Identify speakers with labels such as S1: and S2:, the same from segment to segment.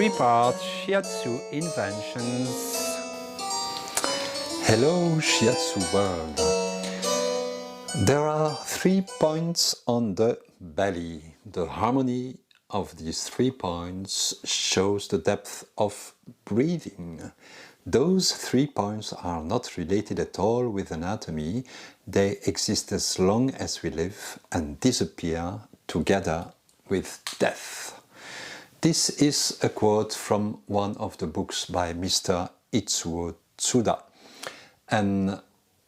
S1: three-part Shiatsu inventions.
S2: Hello Shiatsu world. There are 3 points on the belly. The harmony of these 3 points shows the depth of breathing. Those 3 points are not related at all with anatomy. They exist as long as we live and disappear together with death. This is a quote from one of the books by Mr Itsuo Tsuda, and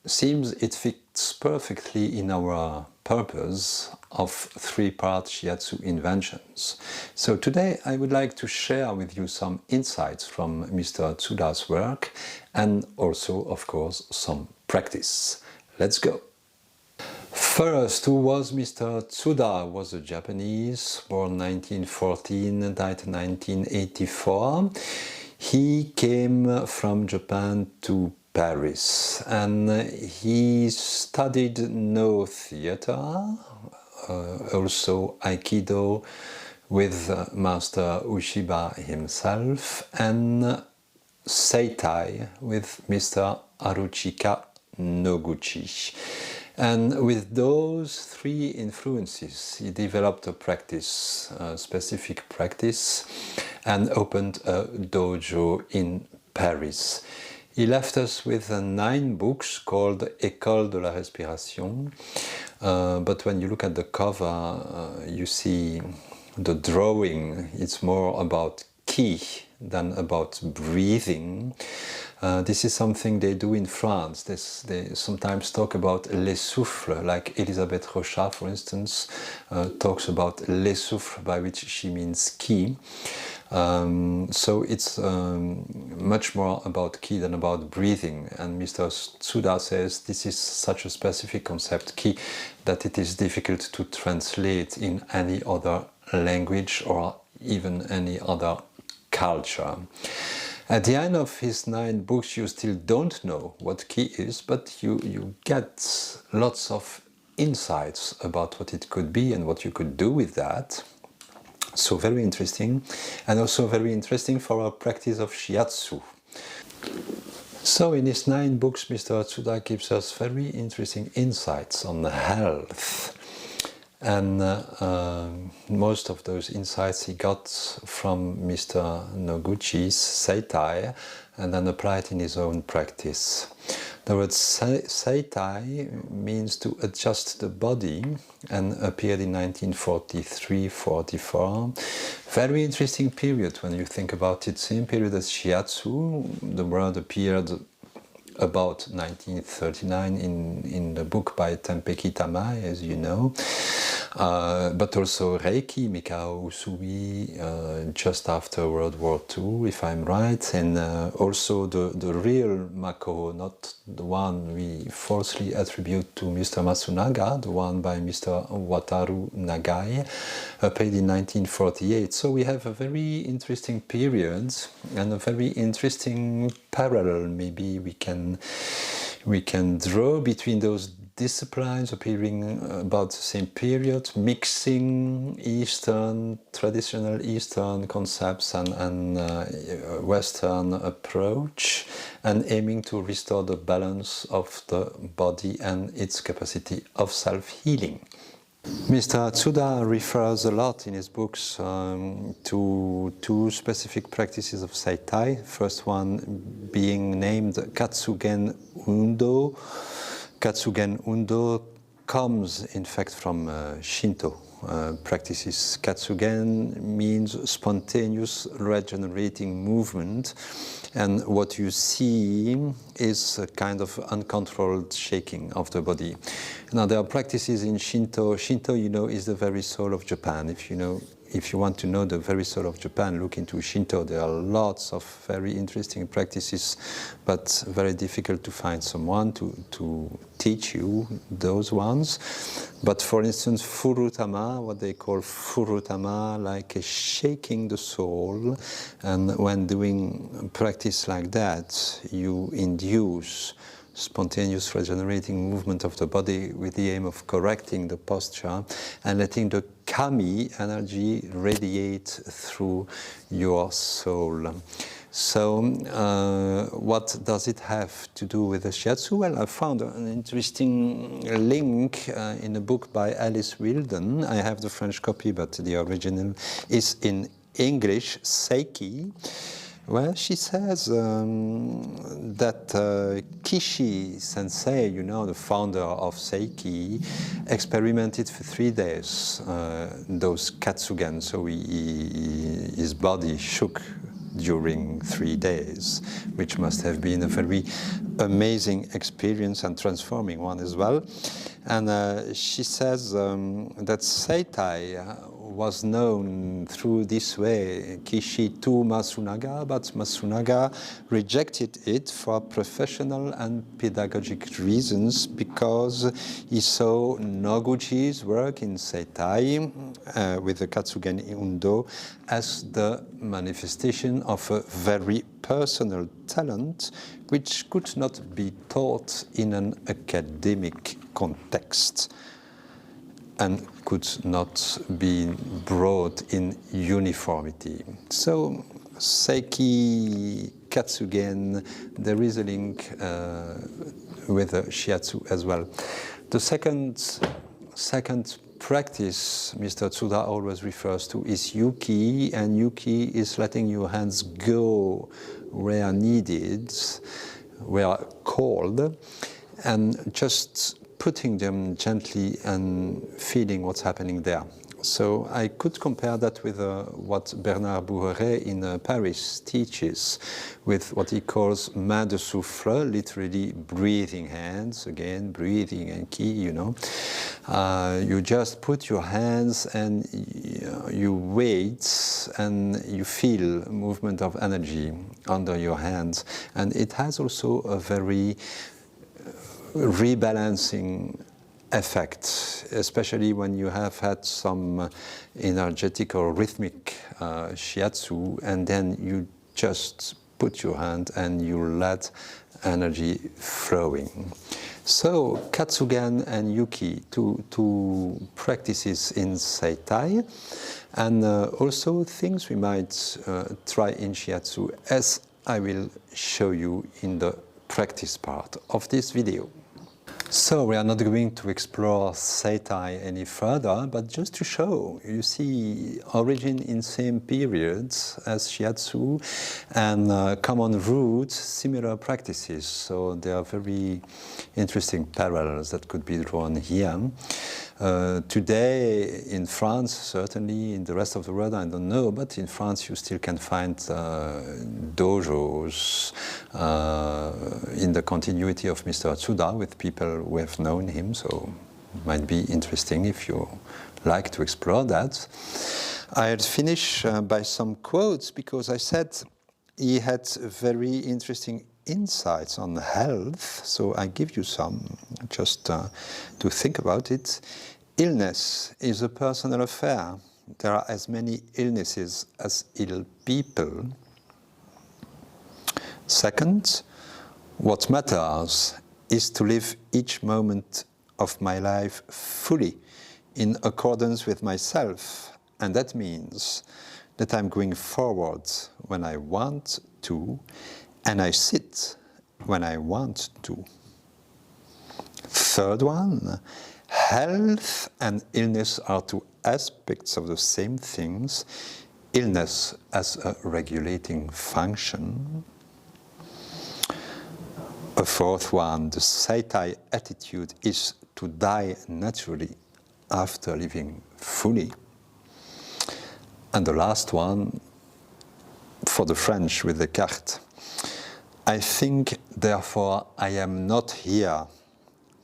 S2: seems it fits perfectly in our purpose of 3-part Shiatsu inventions. So today I would like to share with you some insights from Mr Tsuda's work and also, of course, some practice. Let's go! First, who was Mr. Tsuda? Was a Japanese, born 1914, died 1984. He came from Japan to Paris and he studied no theater, also Aikido with Master Ushiba himself, and Seitai with Mr. Haruchika Noguchi. And with those 3 influences, he developed a practice, a specific practice, and opened a dojo in Paris. He left us with 9 books called École de la Respiration, but when you look at the cover, you see the drawing. It's more about ki than about breathing. This is something they do in France. They sometimes talk about les souffles, like Elisabeth Rochat, for instance, talks about les souffles, by which she means ki. So it's much more about ki than about breathing, and Mr. Tsuda says this is such a specific concept, ki, that it is difficult to translate in any other language or even any other culture. At the end of his 9 books you still don't know what ki is, but you get lots of insights about what it could be and what you could do with that. So very interesting, and also very interesting for our practice of Shiatsu. So in his 9 books, Mr. Tsuda gives us very interesting insights on health. And most of those insights he got from Mr. Noguchi's Seitai and then applied in his own practice. The word Seitai means to adjust the body and appeared in 1943-44. Very interesting period when you think about it. Same period as Shiatsu. The word appeared about 1939 in the book by Tenpeki Tamai, as you know. But also Reiki, Mikao Usui, just after World War II, if I'm right, and also the real Mako, not the one we falsely attribute to Mr. Matsunaga, the one by Mr. Wataru Nagai, paid in 1948. So we have a very interesting period and a very interesting parallel, maybe we can draw between those disciplines appearing about the same period, mixing traditional Eastern concepts and Western approach, and aiming to restore the balance of the body and its capacity of self-healing. Mr. Tsuda refers a lot in his books to 2 specific practices of Seitai. First one being named Katsugen Undo. Katsugen Undo comes in fact from Shinto practices. Katsugen means spontaneous regenerating movement, and what you see is a kind of uncontrolled shaking of the body. Now there are practices in Shinto. Shinto, you know, is the very soul of Japan. If you want to know the very soul of Japan, look into Shinto. There are lots of very interesting practices, but very difficult to find someone to teach you those ones. But for instance, Furutama, what they call Furutama, like shaking the soul, and when doing practice like that, you induce spontaneous regenerating movement of the body with the aim of correcting the posture and letting the kami energy radiate through your soul. So what does it have to do with the Shiatsu? Well, I found an interesting link in a book by Alice Wilden. I have the French copy, but the original is in English, Seiki, where she says that Kishi Sensei, you know, the founder of Seiki, experimented for 3 days those Katsugen, so his body shook during 3 days, which must have been a very amazing experience and transforming one as well. And she says that Seitai was known through this way, Kishi to Masunaga, but Masunaga rejected it for professional and pedagogic reasons because he saw Noguchi's work in Seitai with the Katsugen Undo as the manifestation of a very personal talent which could not be taught in an academic context and could not be brought in uniformity. So Seiki, Katsugen, there is a link with the Shiatsu as well. The second practice Mr. Tsuda always refers to is yuki, and yuki is letting your hands go where needed, where called, and just putting them gently and feeling what's happening there. So I could compare that with what Bernard Bouheret in Paris teaches, with what he calls main de souffle, literally breathing hands, again, breathing and ki, you know. You just put your hands and you wait and you feel movement of energy under your hands. And it has also a very rebalancing effect, especially when you have had some energetic or rhythmic shiatsu, and then you just put your hand and you let energy flowing. So Katsugen and Yuki, two practices in Seitai, and also things we might try in shiatsu, as I will show you in the practice part of this video. So we are not going to explore Seitai any further, but just to show, you see origin in same periods as Shiatsu and common roots, similar practices. So there are very interesting parallels that could be drawn here. Today in France, certainly in the rest of the world, I don't know, but in France you still can find dojos in the continuity of Mr. Tsuda with people who have known him, so it might be interesting if you like to explore that. I'll finish by some quotes, because I said he had very interesting insights on health, so I give you some just to think about it. Illness is a personal affair. There are as many illnesses as ill people. Second, what matters is to live each moment of my life fully in accordance with myself, and that means that I'm going forward when I want to, and I sit when I want to. Third one, health and illness are two aspects of the same things. Illness as a regulating function. A fourth one, the Seitai attitude is to die naturally after living fully. And the last one, for the French with the carte, I think, therefore I am not here.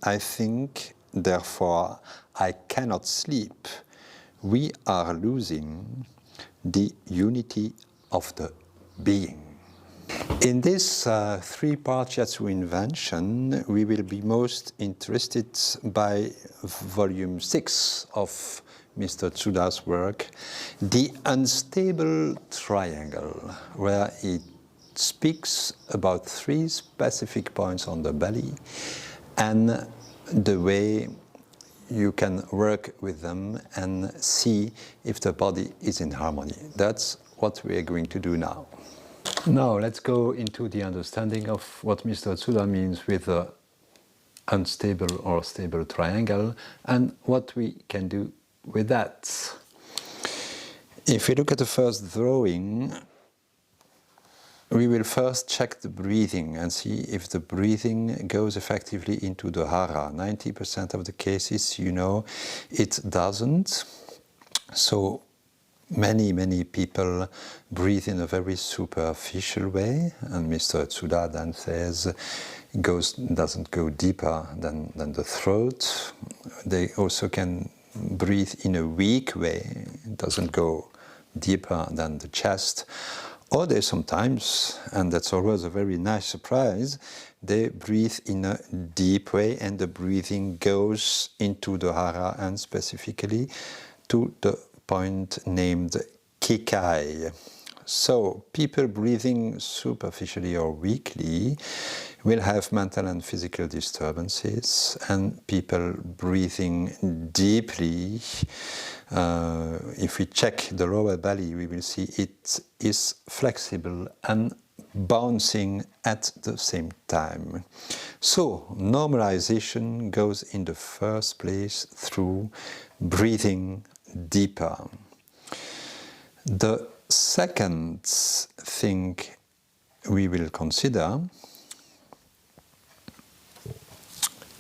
S2: I think, therefore I cannot sleep. We are losing the unity of the being. In this three-part Shiatsu invention, we will be most interested by volume 6 of Mr. Tsuda's work, The Unstable Triangle, where he speaks about 3 specific points on the belly and the way you can work with them and see if the body is in harmony. That's what we are going to do now. Now let's go into the understanding of what Mr. Tsuda means with the unstable or stable triangle and what we can do with that. If we look at the first drawing, we will first check the breathing and see if the breathing goes effectively into the hara. 90% of the cases, you know, it doesn't. So many people breathe in a very superficial way, and Mr. Tsuda then says doesn't go deeper than the throat. They also can breathe in a weak way, it doesn't go deeper than the chest. Or they sometimes, and that's always a very nice surprise, they breathe in a deep way and the breathing goes into the hara and specifically to the point named kikai. So people breathing superficially or weakly will have mental and physical disturbances, and people breathing deeply, if we check the lower belly, we will see it is flexible and bouncing at the same time. So normalization goes in the first place through breathing deeper. The second thing we will consider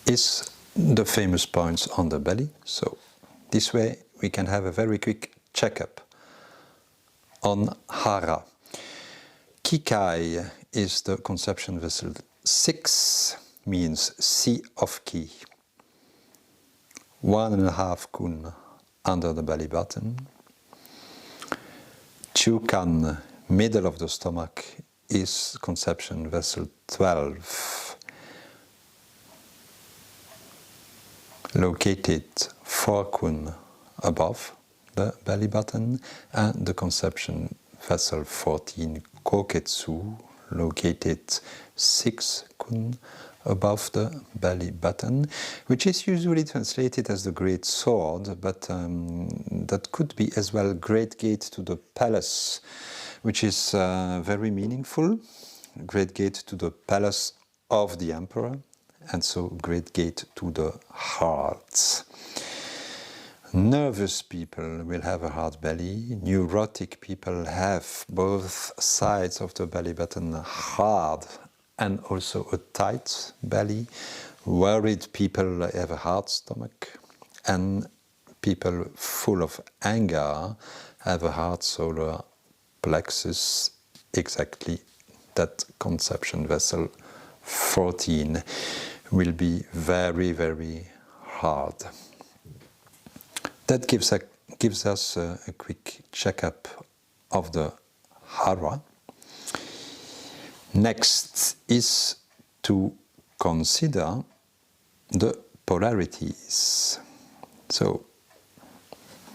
S2: is the famous points on the belly. So this way we can have a very quick checkup on hara. Kikai is the conception vessel 6, means sea of ki. 1.5 kun under the belly button. Chukan, middle of the stomach, is conception vessel 12, located 4 kun above the belly button, and the conception vessel 14, Koketsu, located 6 kun above the belly button, which is usually translated as the Great Sword, but that could be as well Great Gate to the Palace, which is very meaningful. Great Gate to the Palace of the Emperor, and so Great Gate to the heart. Nervous people will have a hard belly. Neurotic people have both sides of the belly button hard and also a tight belly. Worried people have a hard stomach, and people full of anger have a hard solar plexus, exactly that conception vessel 14 will be very, very hard. That gives us a quick checkup of the hara. Next is to consider the polarities. So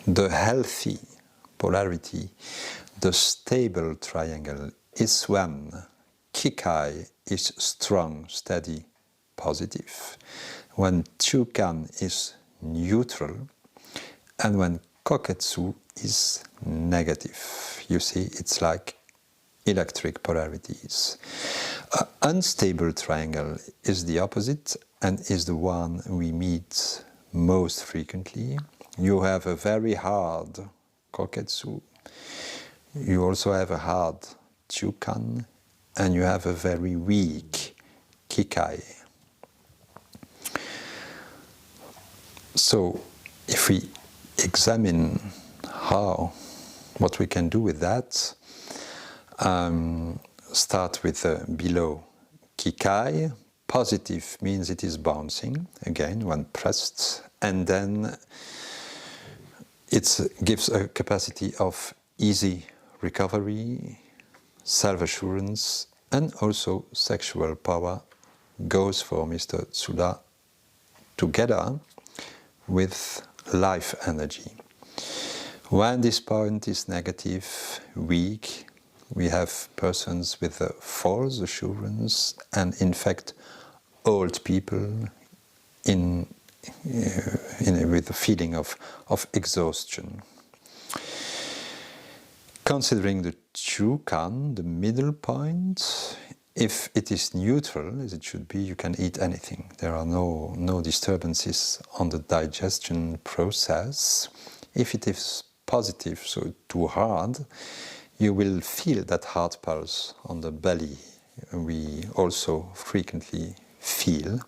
S2: the healthy polarity, the stable triangle, is when kikai is strong, steady, positive, when chukan is neutral, and when koketsu is negative. You see, it's like electric polarities. An unstable triangle is the opposite and is the one we meet most frequently. You have a very hard koketsu, you also have a hard chukan, and you have a very weak kikai. So if we examine what we can do with that, start with below kikai. Positive means it is bouncing, again, when pressed, and then it gives a capacity of easy recovery, self-assurance, and also sexual power goes for Mr. Tsuda together with life energy. When this point is negative, weak, we have persons with a false assurance, and in fact old people in with a feeling of exhaustion. Considering the Chukan, the middle point, if it is neutral, as it should be, you can eat anything. There are no disturbances on the digestion process. If it is positive, so too hard, you will feel that hard pulse on the belly we also frequently feel.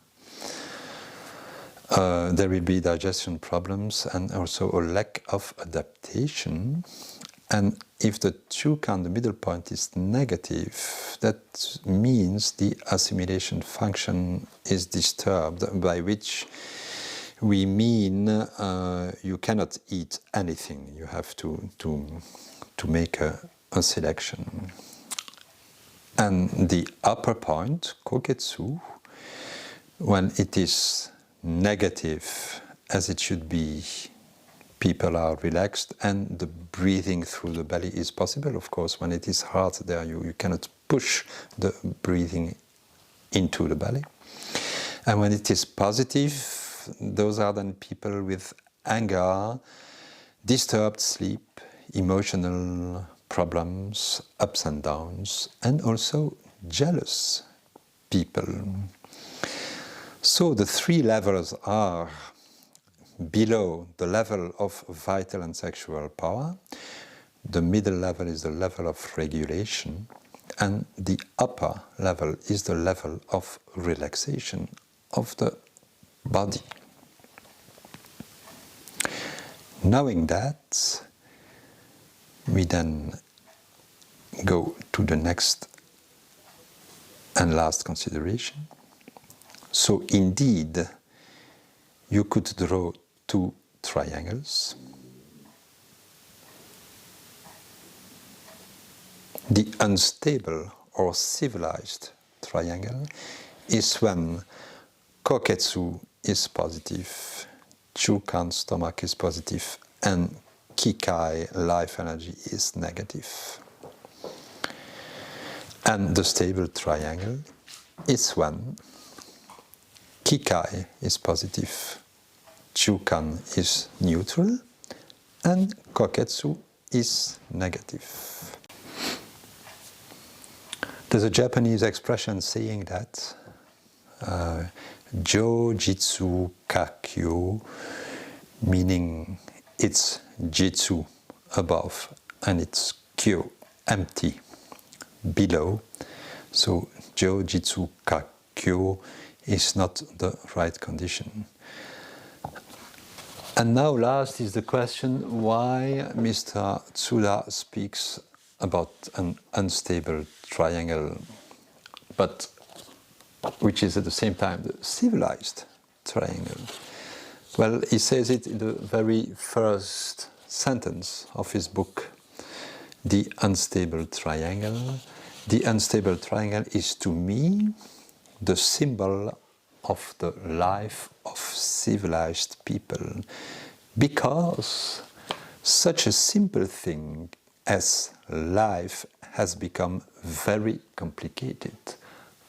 S2: There will be digestion problems and also a lack of adaptation. And if the Chukan, the middle point, is negative, that means the assimilation function is disturbed, by which we mean you cannot eat anything. You have to make a selection. And the upper point, Koketsu, when it is negative, as it should be, people are relaxed and the breathing through the belly is possible. Of course, when it is hard there, you cannot push the breathing into the belly. And when it is positive, those are then people with anger, disturbed sleep, emotional problems, ups and downs, and also jealous people. So the three levels are below the level of vital and sexual power. The middle level is the level of regulation, and the upper level is the level of relaxation of the body. Knowing that, we then go to the next and last consideration. So indeed, you could draw two triangles. The unstable or civilized triangle is when Koketsu is positive, Chukan, stomach, is positive, and Kikai, life energy, is negative. And the stable triangle is when Kikai is positive, Chukan is neutral, and Koketsu is negative. There's a Japanese expression saying that Jojitsu Kakyo, meaning it's jitsu above and it's kyo, empty, below. So Jojitsu Kakyo is not the right condition. And now last is the question why Mr. Tsuda speaks about an unstable triangle, but which is at the same time the civilized triangle. Well, he says it in the very first sentence of his book, The Unstable Triangle. The unstable triangle is to me the symbol of the life of civilized people, because such a simple thing as life has become very complicated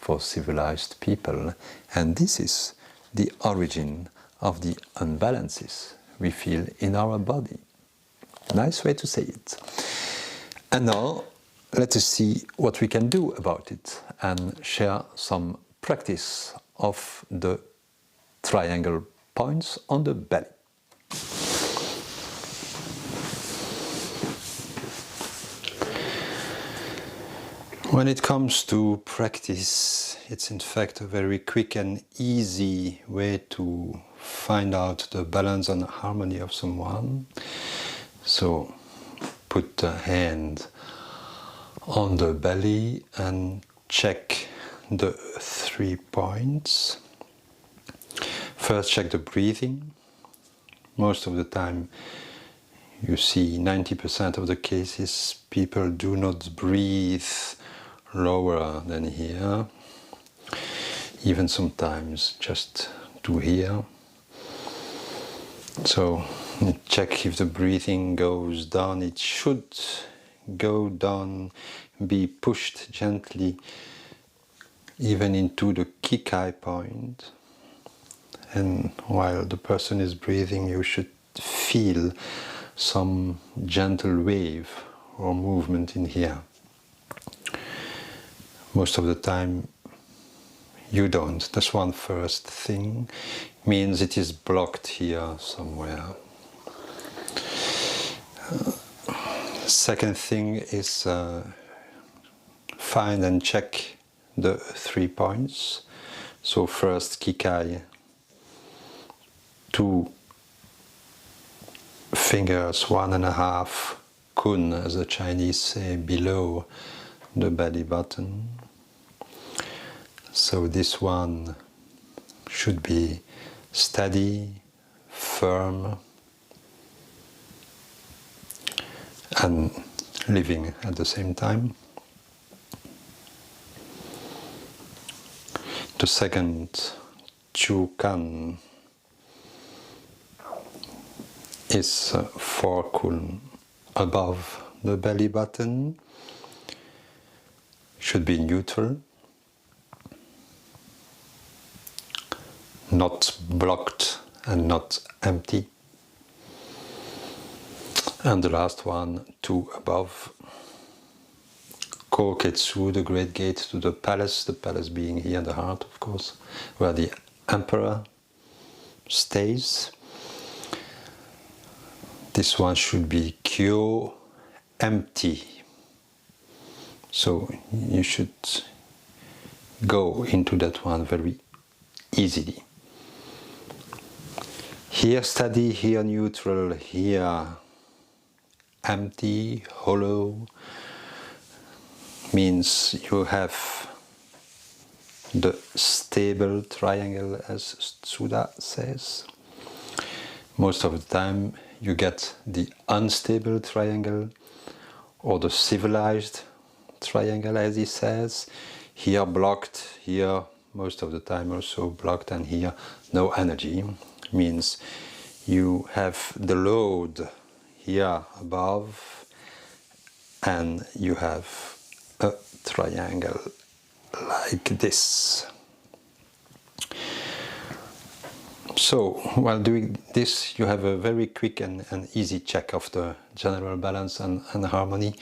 S2: for civilized people, and this is the origin of the unbalances we feel in our body. Nice way to say it. And now let us see what we can do about it and share some practice of the triangle points on the belly. When it comes to practice, it's in fact a very quick and easy way to find out the balance and harmony of someone. So put the hand on the belly and check the 3 points. First, check the breathing. Most of the time, you see 90% of the cases, people do not breathe lower than here, even sometimes just to here. So check if the breathing goes down. It should go down, be pushed gently even into the Kikai point, and while the person is breathing, you should feel some gentle wave or movement in here. Most of the time you don't. That's one first thing. Means it is blocked here somewhere. Second thing is find and check the 3 points. So first Kikai, 2 fingers, 1.5 kun, as the Chinese say, below the belly button. So this one should be steady, firm, and living at the same time. The second Chukan is 4 kun above the belly button, should be neutral, not blocked and not empty. And the last one, 2 above, Koketsu, the great gate to the palace being here in the heart, of course, where the emperor stays. This one should be Kyo, empty. So you should go into that one very easily. Here steady, here neutral, here empty, hollow, means you have the stable triangle, as Tsuda says. Most of the time you get the unstable triangle or the civilized triangle, as he says. Here blocked, here most of the time also blocked, and here no energy. Means you have the load here above and you have a triangle like this. So while doing this, you have a very quick and easy check of the general balance and harmony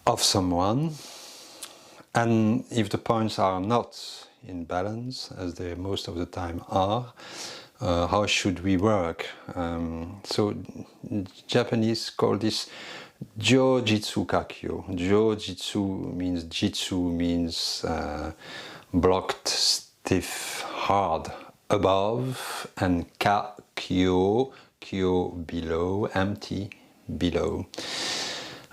S2: of someone. And if the points are not in balance, as they most of the time are, how should we work? So Japanese call this Jojitsu Kakyo. Jojitsu means jitsu means blocked, stiff, hard above, and Kakyo, kyo below, empty below.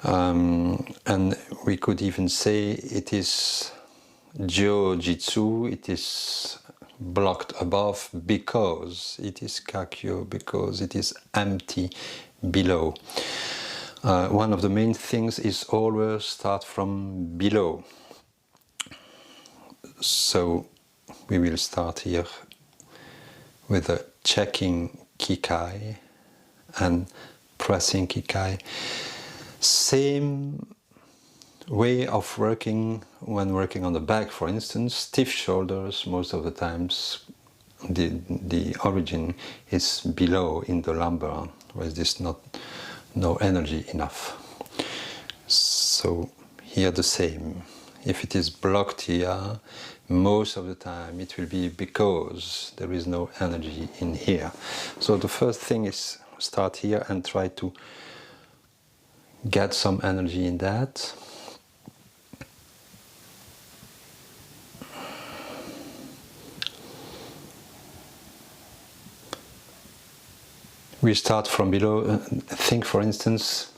S2: And we could even say it is Jojitsu, it is blocked above because it is Kakyo, because it is empty below. One of the main things is always start from below. So we will start here with a checking Kikai and pressing Kikai. Same way of working when working on the back, for instance. Stiff shoulders, most of the times the origin is below in the lumbar, where there's no energy enough. So here the same. If it is blocked here, most of the time it will be because there is no energy in here. So the first thing is start here and try to get some energy in that. We start from below. Think, for instance,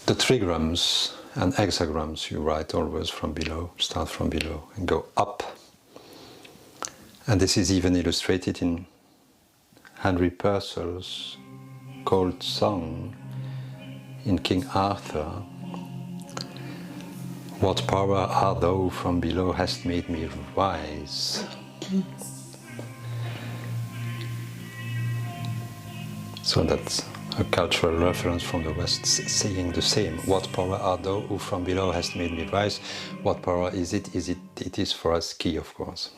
S2: the trigrams and hexagrams you write always from below. Start from below and go up. And this is even illustrated in Henry Purcell's Cold Song in King Arthur. What power art thou from below hast made me rise? So that's a cultural reference from the West saying the same. What power art thou who from below hast made me rise? What power is it? It is for us ki, of course.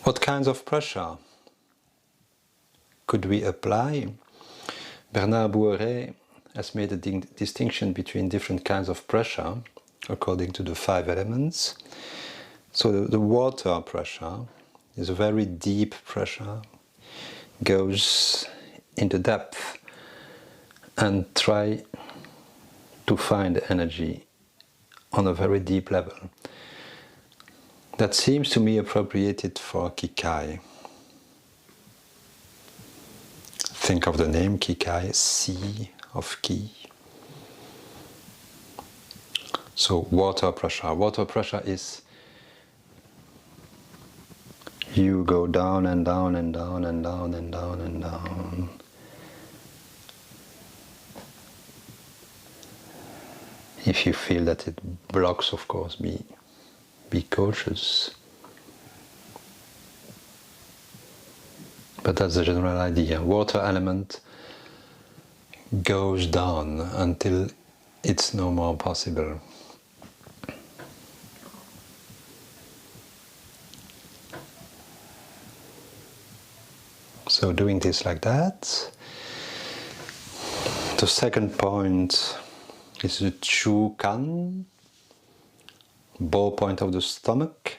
S2: What kinds of pressure could we apply? Bernard Bouheret has made a distinction between different kinds of pressure according to the 5 elements. So the water pressure is a very deep pressure, goes into depth and try to find energy on a very deep level. That seems to me appropriated for Kikai. Think of the name Kikai, sea of Ki. So water pressure. Water pressure is you go down and down and down and down and down and down. If you feel that it blocks, of course, be cautious. But that's the general idea. Water element goes down until it's no more possible. So doing this like that. The second point is the Chu Kan, ball point of the stomach.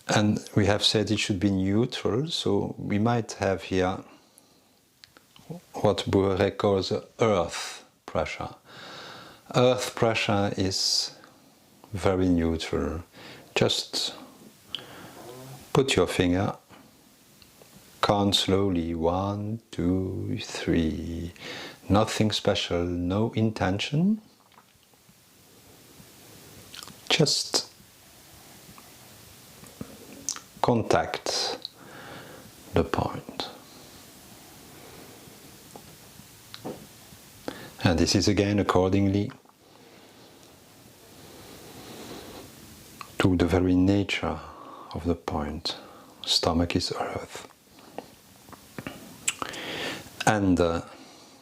S2: And we have said it should be neutral, so we might have here what Bouheret calls earth pressure. Earth pressure is very neutral. Just put your finger, count slowly, 1, 2, 3. Nothing special, no intention. Just contact the point. And this is again accordingly to the very nature of the point. Stomach is earth. And the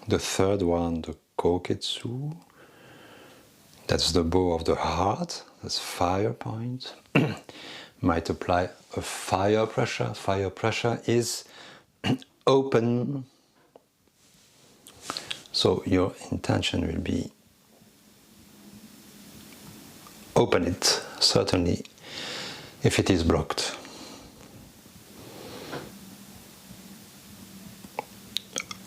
S2: third one, the Koketsu, that's the bow of the heart, that's fire point. Might apply a fire pressure. Fire pressure is open. So your intention will be open it, certainly, if it is blocked.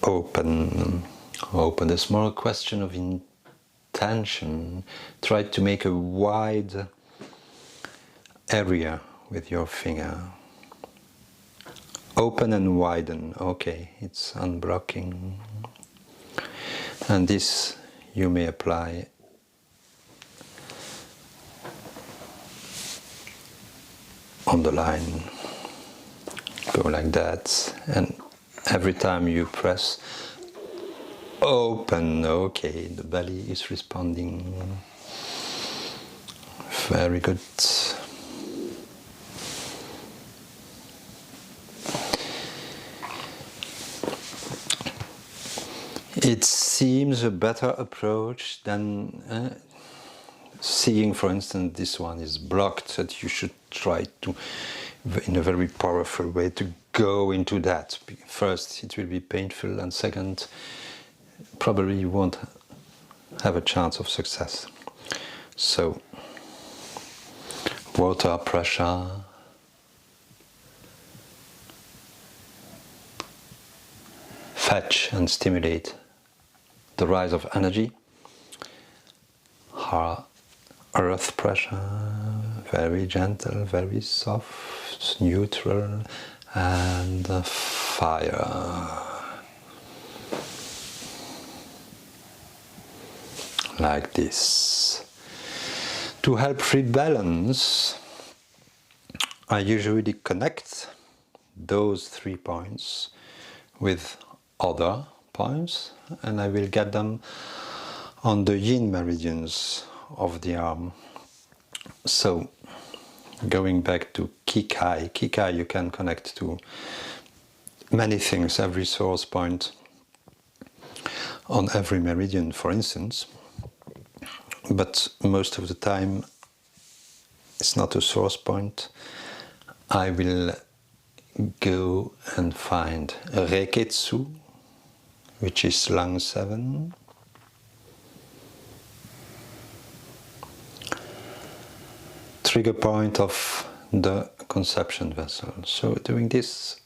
S2: Open. The small question of intention. Try to make a wide area with your finger. Open and widen. Okay, it's unblocking. And this you may apply on the line. Go like that, and every time you press open, okay, the belly is responding. Very good. It seems a better approach than seeing, for instance, this one is blocked, that you should try to, in a very powerful way, to go into that. First, it will be painful, and second, probably you won't have a chance of success. So, water pressure, fetch and stimulate the rise of energy. Earth pressure, very gentle, very soft, neutral, and fire. Like this. To help rebalance, I usually connect those 3 points with other points, and I will get them on the yin meridians of the arm. So, going back to Kikai. Kikai you can connect to many things, every source point on every meridian, for instance. But most of the time it's not a source point. I will go and find Reketsu, which is lung 7. Trigger point of the conception vessel. So doing this,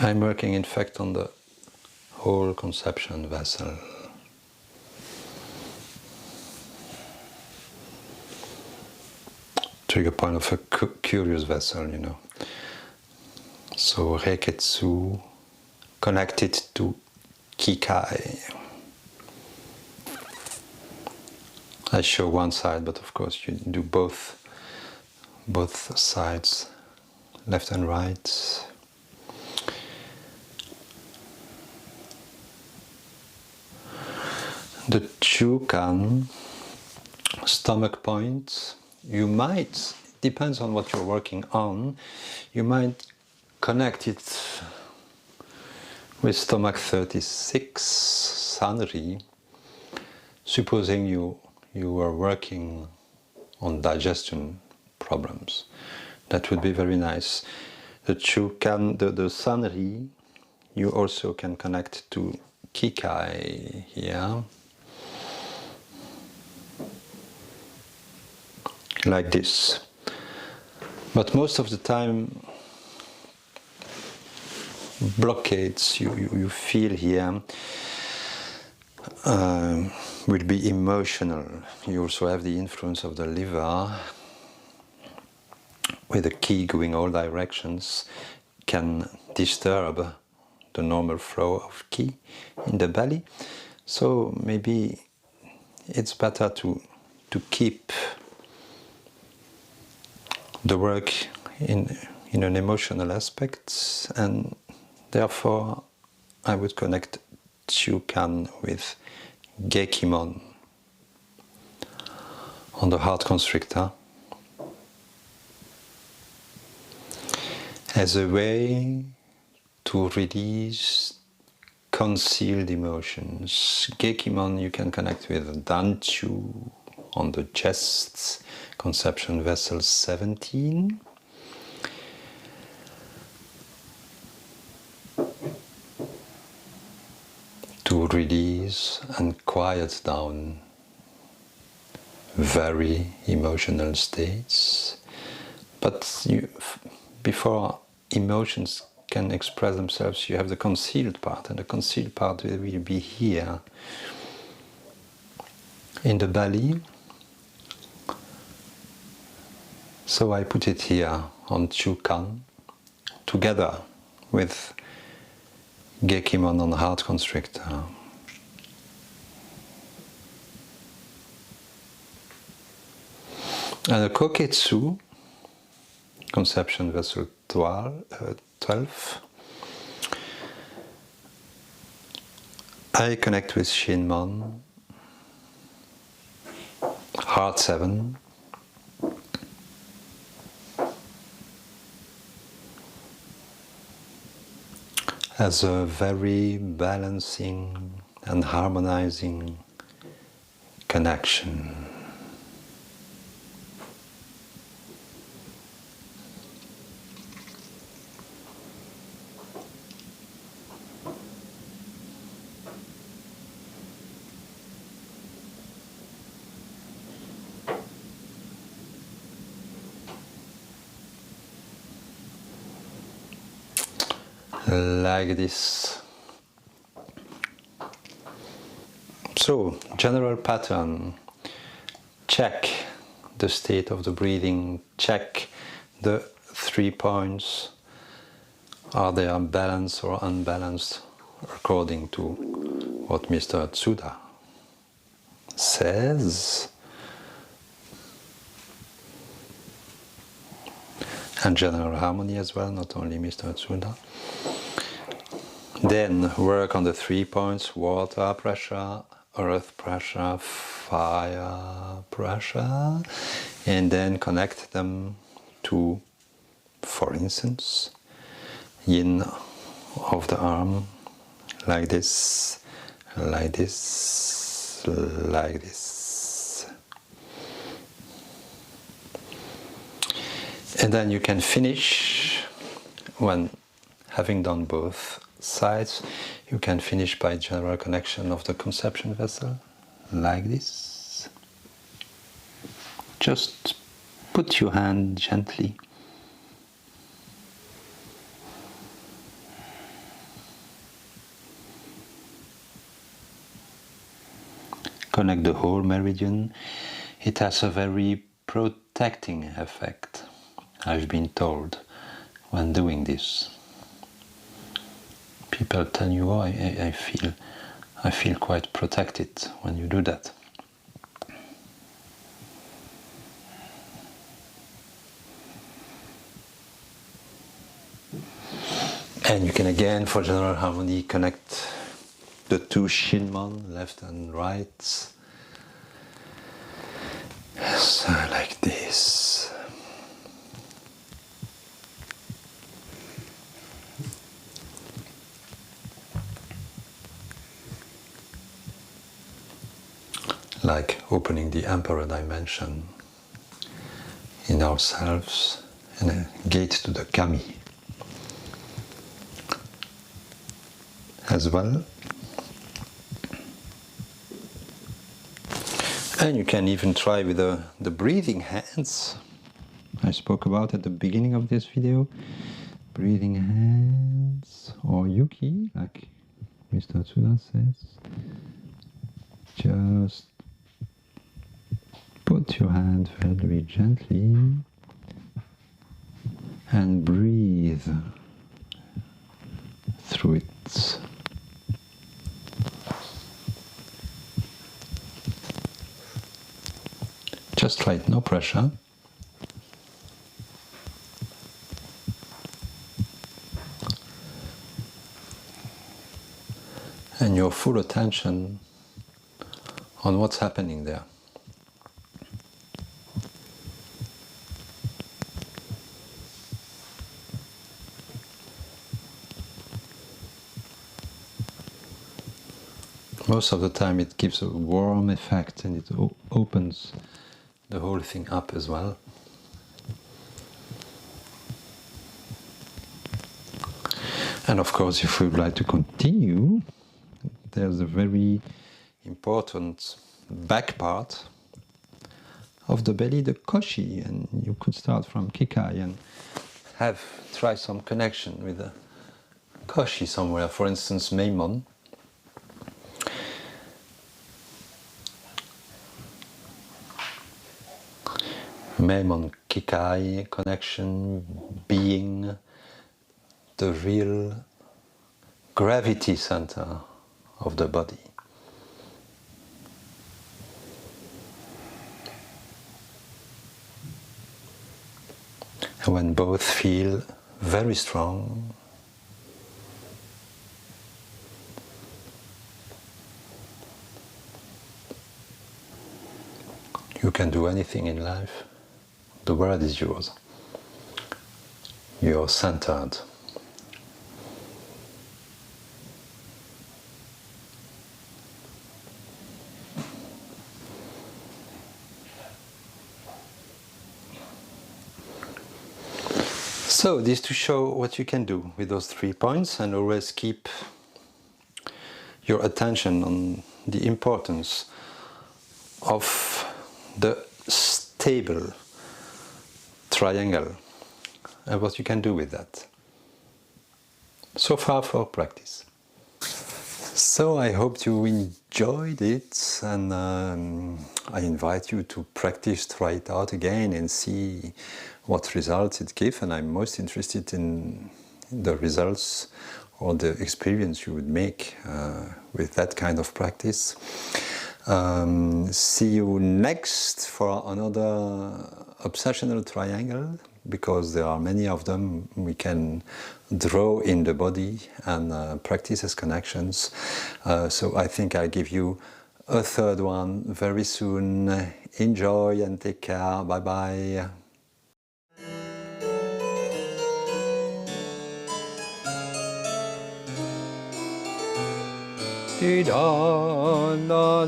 S2: I'm working in fact on the whole conception vessel. Trigger point of a curious vessel, you know. So Reketsu connected to Kikai. I show one side, but of course you do both sides, left and right. The Chukan, stomach point, you might, depends on what you're working on, you might connect it with stomach 36, Sanri, supposing you are working on digestion problems. That would be very nice. The Chukan, the Sanri, you also can connect to Kikai here. Like this. But most of the time, blockades you feel here will be emotional. You also have the influence of the liver, with the ki going all directions, can disturb the normal flow of ki in the belly. So maybe it's better to keep the work in an emotional aspect, and therefore I would connect Chukan with Gekimon on the heart constrictor as a way to release concealed emotions. Gekimon you can connect with Danchu on the chest, conception vessel 17. To release and quiet down very emotional states. But before emotions can express themselves, you have the concealed part, and the concealed part will be here in the belly. So I put it here on Chukan together with Gekimon on heart constrictor. And the Koketsu, conception vessel 12, I connect with Shinmon, heart 7, as a very balancing and harmonizing connection. Like this. So, general pattern. Check the state of the breathing, check the 3 points. Are they balanced or unbalanced according to what Mr. Tsuda says? And general harmony as well, not only Mr. Tsuda. Then work on the 3 points: water pressure, earth pressure, fire pressure, and then connect them to, for instance, yin of the arm, like this, like this, like this. And then you can finish, when having done both sides, you can finish by general connection of the conception vessel, like this. Just put your hand gently. Connect the whole meridian. It has a very protecting effect, I've been told, when doing this. People tell you, oh, I feel quite protected when you do that. And you can again, for general harmony, connect the two shinmon, left and right. So like this. Like opening the Emperor dimension in ourselves and a gate to the Kami as well. And you can even try with the breathing hands I spoke about at the beginning of this video. Breathing hands, or Yuki, like Mr. Tsuda says. Just put your hand very gently and breathe through it. Just try it, no pressure. And your full attention on what's happening there. Most of the time it gives a warm effect and it opens the whole thing up as well. And of course, if we would like to continue, there's a very important back part of the belly, the koshi, and you could start from kikai and try some connection with the koshi somewhere, for instance, meimon. Meimon kikai connection being the real gravity center of the body. And when both feel very strong, you can do anything in life. The world is yours. You're centered. So this to show what you can do with those 3 points, and always keep your attention on the importance of the stable triangle and what you can do with that. So far for practice. So I hope you enjoyed it, and I invite you to practice, try it out again and see what results it gives. And I'm most interested in the results or the experience you would make with that kind of practice. See you next for another obsessional triangle, because there are many of them we can draw in the body and practice as connections. So I think I'll give you a third one very soon. Enjoy and take care. Bye bye. Di da la